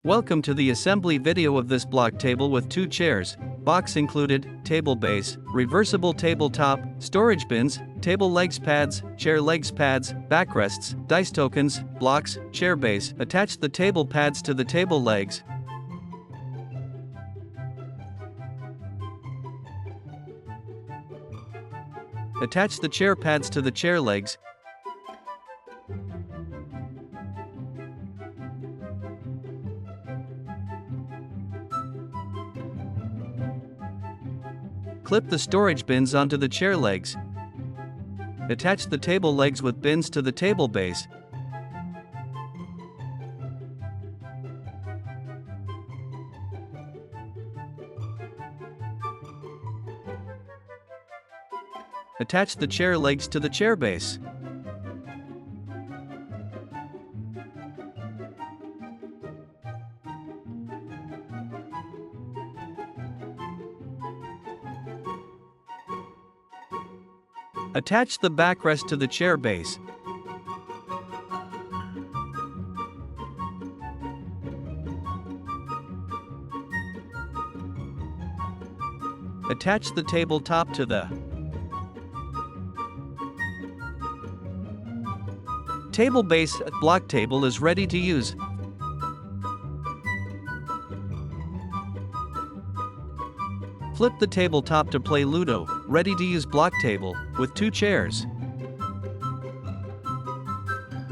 Welcome to the assembly video of this block table with 2 chairs, box included, table base, reversible tabletop, storage bins, table legs pads, chair legs pads, backrests, dice tokens, blocks, chair base. Attach the table pads to the table legs. Attach the chair pads to the chair legs. Clip the storage bins onto the chair legs. Attach the table legs with bins to the table base. Attach the chair legs to the chair base. Attach the backrest to the chair base. Attach the tabletop to the table base. Block table is ready to use. Flip the tabletop to play Ludo. Ready to use block table with 2 chairs.